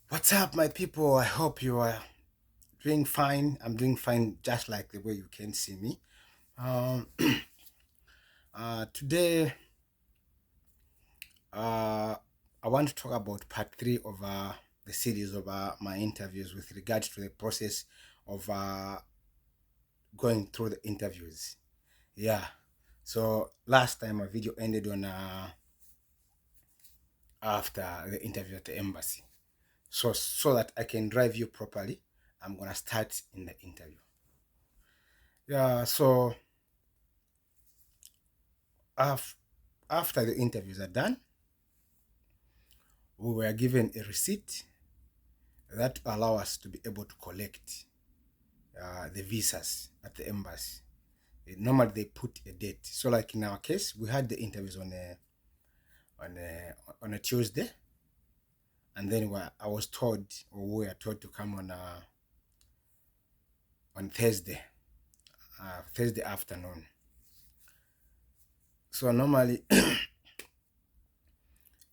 What's up, my people? I hope you are doing fine. I'm doing fine, just like the way you can see me. Um, Today, uh, I want to talk about part three of the series of my interviews with regards to the process of going through the interviews. Yeah. So last time my video ended on after the interview at the embassy. So that I can drive you properly, I'm gonna start in the interview. Yeah. So af- after the interviews are done, we were given a receipt that allow us to be able to collect the visas at the embassy. Normally they put a date. So like in our case, we had the interviews on a on a Tuesday, and then I was told, or we were told to come on Thursday, Thursday afternoon. So normally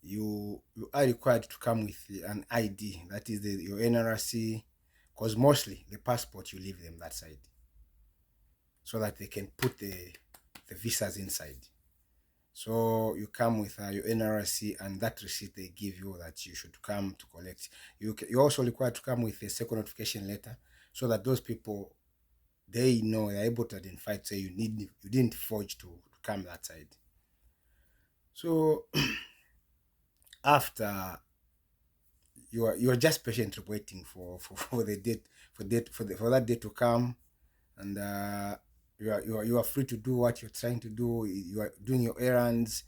you are required to come with an ID, that is your NRC, because mostly the passport you leave them that side, so that they can put the visas inside. So you come with your NRC and that receipt they give you that you should come to collect. You also required to come with a second notification letter, so that those people, they know, they're able to identify, say you didn't forge to come that side. So after you are just patiently waiting for the date for that date to come, and you are free to do what you're trying to do. You are doing your errands,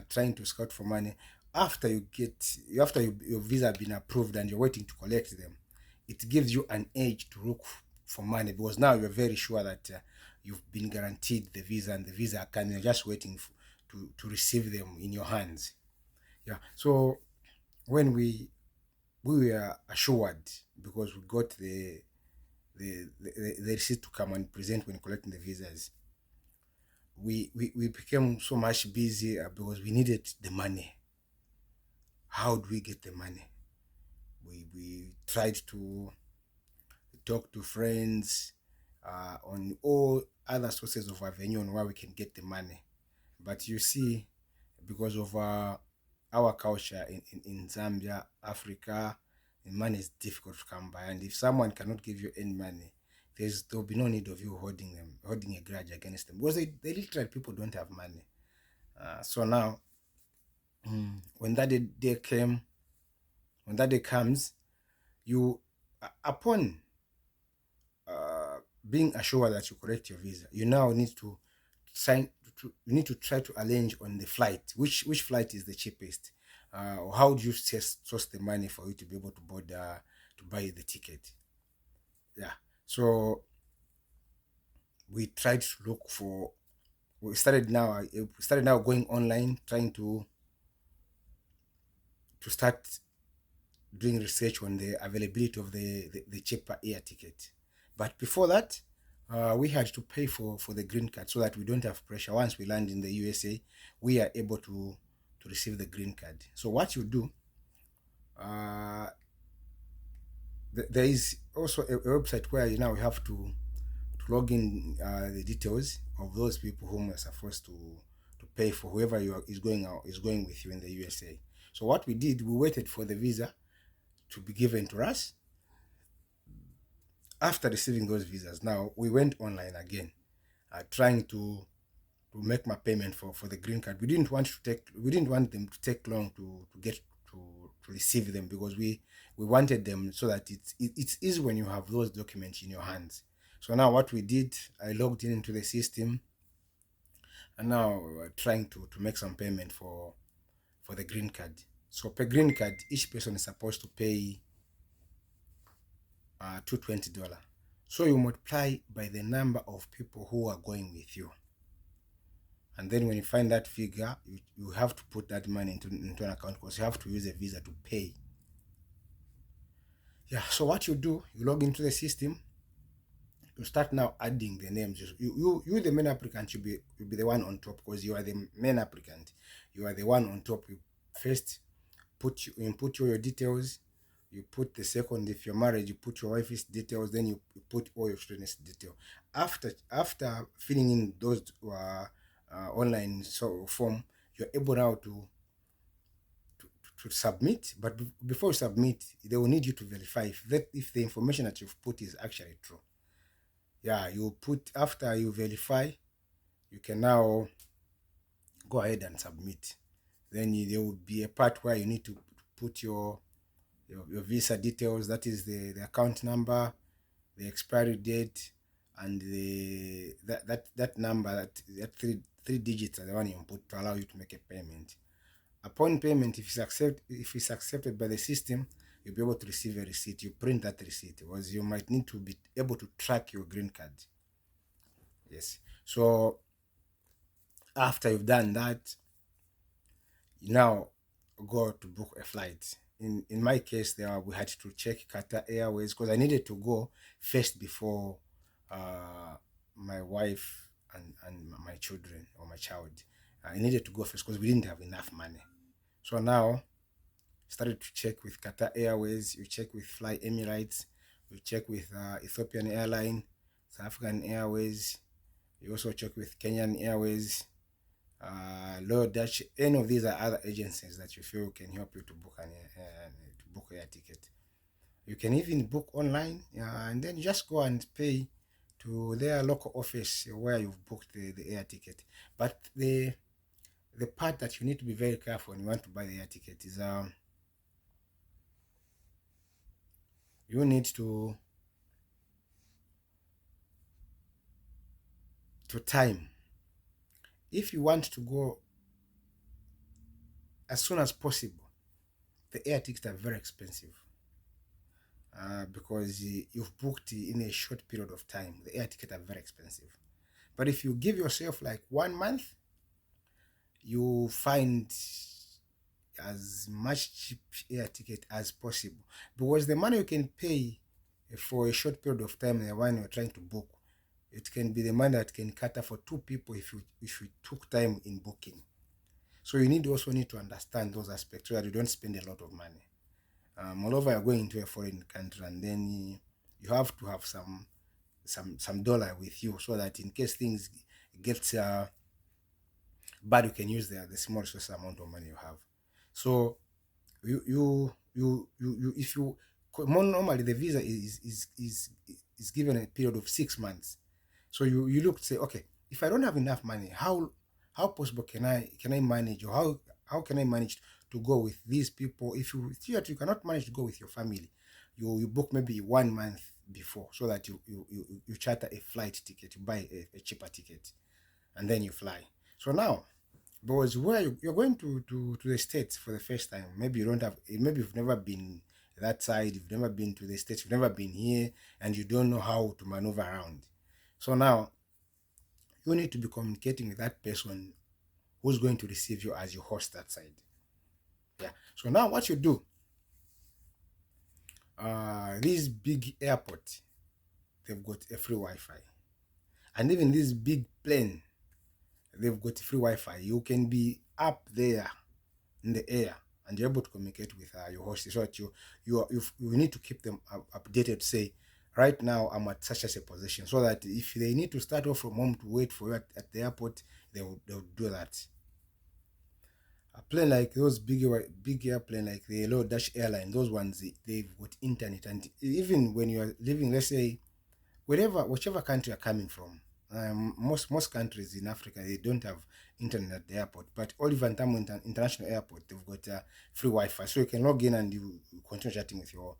trying to scout for money. After your visa been approved and you're waiting to collect them, it gives you an edge to look for money, because now you're very sure that you've been guaranteed the visa, and the visa can, you're just waiting to receive them in your hands. Yeah. So when we were assured, because we got the receipt to come and present when collecting the visas, we became so much busy because we needed the money. How do we get the money? We tried to talk to friends on all other sources of avenue on where we can get the money. But you see, because of our culture in Zambia, Africa, the money is difficult to come by. And if someone cannot give you any money, there'll be no need of you holding a grudge against them, because they literally, people don't have money. So now, when day came, when that day comes, you upon being assured that you correct your visa, you now need to sign. You need to try to arrange on the flight. Which flight is the cheapest? Or how do you source the money for you to be able to board to buy the ticket? Yeah. So we tried to look for. We started now going online, trying to start doing research on the availability of the cheaper air ticket. But before that, we had to pay for the green card, so that we don't have pressure. Once we land in the USA, we are able to receive the green card. So what you do, uh, there is also a website where you now have to log in the details of those people whom are supposed to pay for whoever is going with you in the USA. So what we did, we waited for the visa to be given to us. After receiving those visas, now we went online again, trying to make my payment for the green card. We didn't want them to take long to get to receive them, because we wanted them so that it's easy when you have those documents in your hands. So now what we did, I logged in into the system, and now we're trying to make some payment for the green card. So per green card, each person is supposed to pay $220. So you multiply by the number of people who are going with you. And then when you find that figure, you have to put that money into an account, because you have to use a visa to pay. Yeah, so what you do, you log into the system, you start now adding the names. You the main applicant, you'll be the one on top, because you are the main applicant. You are the one on top. You first input your details, You put the second, if you're married, you put your wife's details, then you put all your children's detail. After filling in those online form, you're able now to submit. But before you submit, they will need you to verify if the information that you've put is actually true. Yeah, you put, after you verify, you can now go ahead and submit. Then there will be a part where you need to put your visa details, that is the account number, the expiry date, and that number, that three digits are the one you put to allow you to make a payment. Upon payment, if it's accepted by the system, you'll be able to receive a receipt. You print that receipt, because you might need to be able to track your green card. Yes. So after you've done that, you now go to book a flight. In my case, there we had to check Qatar Airways, because I needed to go first before my wife and my children, or my child. I needed to go first because we didn't have enough money. So now started to check with Qatar Airways. You check with Fly Emirates. You check with Ethiopian Airline, South African Airways. You also check with Kenyan Airways, Low Dutch. Any of these are other agencies that you feel can help you to book an air ticket. You can even book online, and then just go and pay to their local office where you've booked the air ticket. But the part that you need to be very careful when you want to buy the air ticket is you need to time. If you want to go as soon as possible, the air tickets are very expensive, because you've booked in a short period of time. The air tickets are very expensive. But if you give yourself like 1 month, you find as much cheap air ticket as possible, because the money you can pay for a short period of time, the one you're trying to book, it can be the money that can cater for 2 people if you took time in booking. So you also need to understand those aspects so that you don't spend a lot of money. Moreover, you're going into a foreign country, and then you have to have some dollar with you, so that in case things get bad, you can use the small resource amount of money you have. So if you normally the visa is given a period of 6 months. So you look to say, okay, if I don't have enough money, how possible can I manage, or how can I manage to go with these people? If you feel that you cannot manage to go with your family, you book maybe 1 month before, so that you charter a flight ticket, you buy a cheaper ticket, and then you fly. So now, because where you're going to the States for the first time, maybe you've never been that side, you've never been to the States, you've never been here, and you don't know how to maneuver around. So now you need to be communicating with that person who's going to receive you as your host that side. Yeah. So now what you do, these big airports, they've got a free Wi-Fi, and even this big plane, they've got free Wi-Fi. You can be up there in the air, and you're able to communicate with your host, so that you need to keep them updated. Say, right now I'm at such a position, so that if they need to start off from home to wait for you at the airport, they'll do that. A plane like those big airplane like the Low Dutch Airline, those ones, they've got internet, and even when you are living, let's say, whichever country you're coming from, most countries in Africa, they don't have internet at the airport, but Oliver Tambo International Airport, they've got free Wi-Fi, so you can log in and you continue chatting with your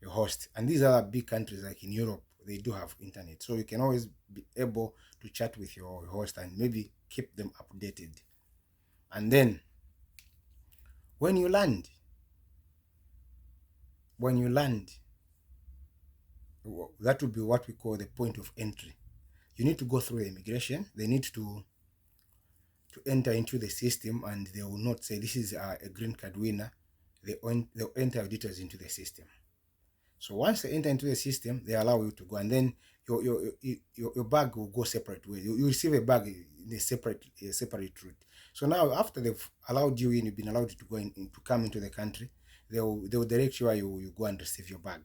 host. And these other big countries like in Europe, they do have internet, so you can always be able to chat with your host and maybe keep them updated. And then when you land, that will be what we call the point of entry. You need to go through the immigration. They need to enter into the system, and they will not say this is a green card winner. They'll enter your details into the system. So once they enter into the system, they allow you to go, and then your bag will go separate way. You receive a bag in a separate route. So now, after they've allowed you in, you've been allowed to go in, to come into the country, they'll direct you where you go and receive your bag.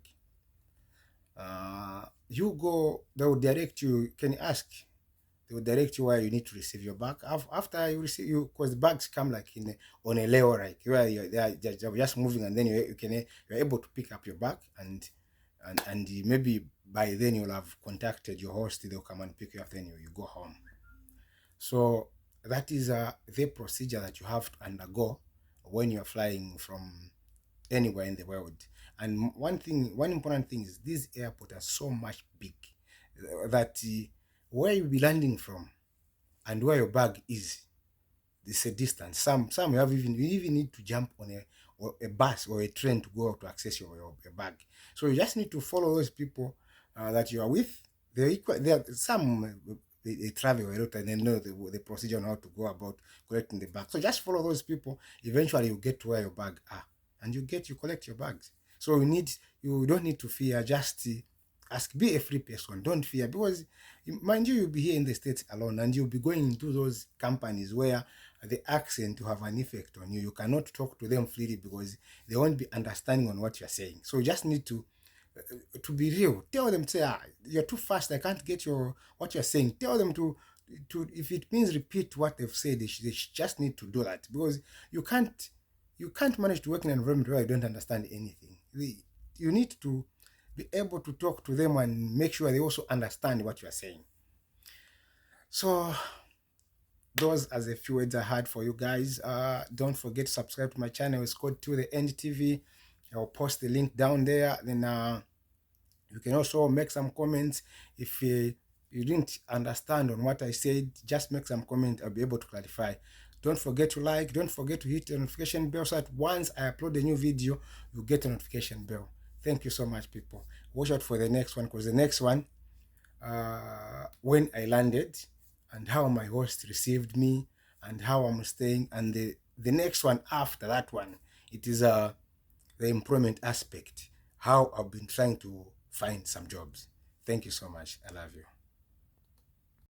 You go, they will direct you. Can you ask? They will direct you where you need to receive your bag. After you receive you, because the bags come like on a layer, like where they're just moving, and then you're able to pick up your bag, and maybe by then you'll have contacted your host. They'll come and pick you up. Then you go home. So that is the procedure that you have to undergo when you're flying from anywhere in the world. And one important thing is these airports are so much big that where you'll be landing from and where your bag is, it's a distance. Some you even need to jump on a bus or a train to go to access your bag. So you just need to follow those people that you are with. They're equal. They are some they travel a lot and they know the procedure on how to go about collecting the bag. So just follow those people. Eventually, you get to where your bag are, and you collect your bags. So you don't need to fear. Just ask. Be a free person. Don't fear, because mind you, you'll be here in the States alone, and you'll be going into those companies where the accent will have an effect on you. You cannot talk to them freely because they won't be understanding on what you're saying. So you just need to be real. Tell them, say, you're too fast. I can't get what you're saying. Tell them to if it means repeat what they've said, they just need to do that, because you can't manage to work in an environment where you don't understand anything. You need to be able to talk to them and make sure they also understand what you are saying. So those are the few words I had for you guys. Don't forget to subscribe to my channel. It's called To The End TV. I'll post the link down there. Then you can also make some comments. If you didn't understand on what I said, just make some comment. I'll be able to clarify. Don't forget to like. Don't forget to hit the notification bell so that once I upload a new video, you get a notification bell. Thank you so much, people. Watch out for the next one, because the next one, when I landed and how my host received me and how I'm staying, and the next one after that one, it is the employment aspect, how I've been trying to find some jobs. Thank you so much. I love you.